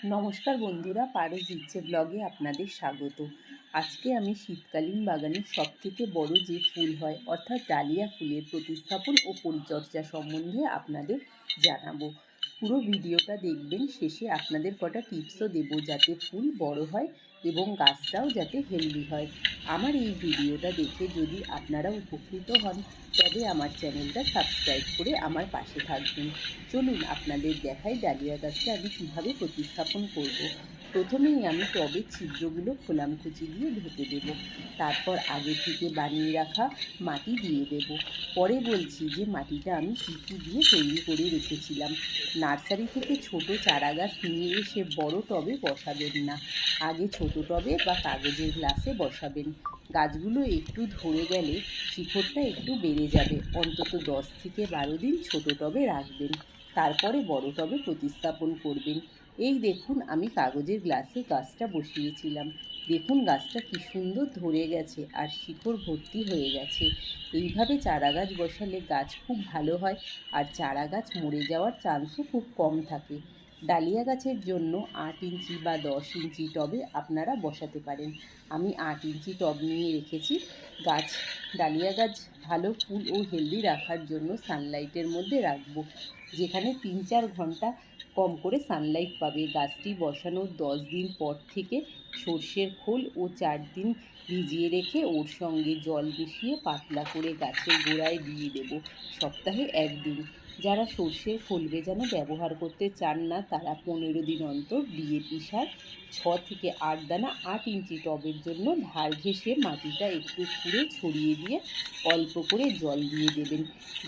নমস্কার বন্ধুরা, পারস ইচ্ছে ব্লগে আপনাদের স্বাগত। আজকে আমি শীতকালীন বাগানের সবথেকে বড় যে ফুল হয় অর্থাৎ ডালিয়া ফুলের প্রতিস্থাপন ও পরিচর্যা সম্বন্ধে আপনাদের জানাবো। পুরো ভিডিওটা দেখবেন, শেষে আপনাদের কটা টিপসও দেবো যাতে ফুল বড় হয় এবং গাছটাও যাতে হেলদি হয়। আমার এই ভিডিওটা দেখে যদি আপনারা উপকৃত হন তবে আমার চ্যানেলটা সাবস্ক্রাইব করে আমার পাশে থাকবেন। চলুন আপনাদের দেখাই ডালিয়া গাছটা আমি কীভাবে প্রতিস্থাপন করব। প্রথমেই আমি টবের ছিদ্রগুলো খোলামকুচি দিয়ে ঢেকে দেব। তারপর আগে থেকে বানিয়ে রাখা মাটি দিয়ে দেব। পরে বলছি যে মাটিটা আমি কী কী দিয়ে তৈরি করে রেখেছিলাম। নার্সারি থেকে ছোট চারা গাছ নিয়ে এসে বড় টবে বসাবেন না, আগে ছোট টবে বা কাগজের গ্লাসে বসাবেন। গাছগুলো একটু ধরে গেলে শিকড়টা একটু বেড়ে যাবে, অন্তত 10 থেকে 12 দিন ছোট টবে রাখবেন, তারপরে বড় টবে প্রতিস্থাপন করবেন। এই দেখুন, আমি কাগজের গ্লাসে গাছটা বসিয়েছিলাম। দেখুন গাছটা কি সুন্দর ধরে গেছে আর শিকড় ভর্তি হয়ে গেছে। এইভাবে চারা গাছ বসালে গাছ খুব ভালো হয় আর চারা গাছ মরে যাওয়ার চান্সও খুব কম থাকে। ডালিয়া গাছের জন্য 8 ইঞ্চি বা 10 ইঞ্চি টবে আপনারা বসাতে পারেন। আমি 8 ইঞ্চি টব নিয়ে রেখেছি। ডালিয়া গাছ ভালো ফুল ও হেলদি রাখার জন্য সানলাইটের মধ্যে রাখবো, যেখানে 3-4 ঘন্টা কম করে সানলাইট পাবে। গাছটি বসানোর 10 দিন পর থেকে সর্ষের খোল ও 4 দিন ভিজিয়ে রেখে ওর সঙ্গে জল মিশিয়ে পাতলা করে গাছের গোড়ায় দিয়ে দেব, সপ্তাহে 1 দিন। যারা সর্ষের খোল ভেজানো ব্যবহার করতে চান না তারা 15 দিন অন্তর ডিএপি সার 6 থেকে 8 দানা 8 ইঞ্চি টবের জন্য ধার ঘেঁষে মাটিটা একটু খুঁড়ে ছড়িয়ে দিয়ে অল্প করে জল দিয়ে দেবেন।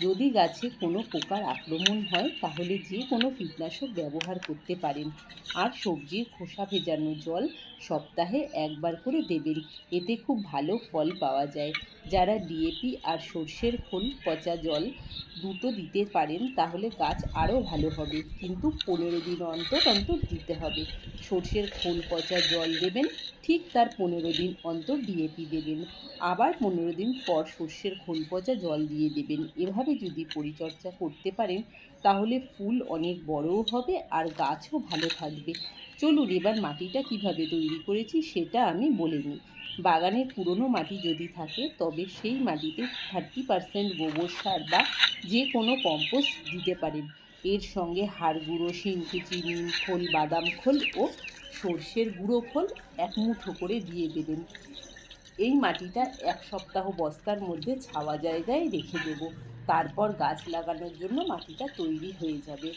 যদি গাছে কোনো পোকার আক্রমণ হয় তাহলে যে কোনো কীটনাশক ব্যবহার করতে পারেন। আর সবজির খোসা ভেজানো জল সপ্তাহে 1 বার করে দেবেন, এতে খুব ভালো ফল পাওয়া যায়। যারা ডিএপি আর সর্ষের খোল পচা জল দুটো দিতে পারেন তাহলে গাছ আরও ভালো হবে, কিন্তু 15 দিন অন্তর অন্তর দিতে হবে। সর্ষের খোল পচা জল দেবেন, ঠিক তার 15 দিন অন্তর ডিএপি দেবেন, আবার 15 দিন পর সর্ষের খোল পচা জল দিয়ে দেবেন। এভাবে যদি পরিচর্যা করতে পারেন তাহলে ফুল অনেক বড়ও হবে আর গাছও ভালো থাকবে। চলুন এবার মাটিটা কিভাবে তৈরি করেছি সেটা আমি বলে নিই। বাগানের পুরনো মাটি যদি থাকে তবে সেই মাটিতে 30% গোবর সার বা যে কোনো কম্পোস্ট দিতে পারেন। এর সঙ্গে হাড় গুঁড়ো, শিংকুচি, নিম খোল, বাদাম খোল ও সর্ষের গুঁড়ো খোল 1 মুঠো করে দিয়ে দেবেন। এই মাটিটা 1 সপ্তাহ বস্তার মধ্যে ছাওয়া জায়গায় রেখে দেব। তারপর গাছ লাগানোর জন্য মাটিটা তৈরি হয়ে যাবে।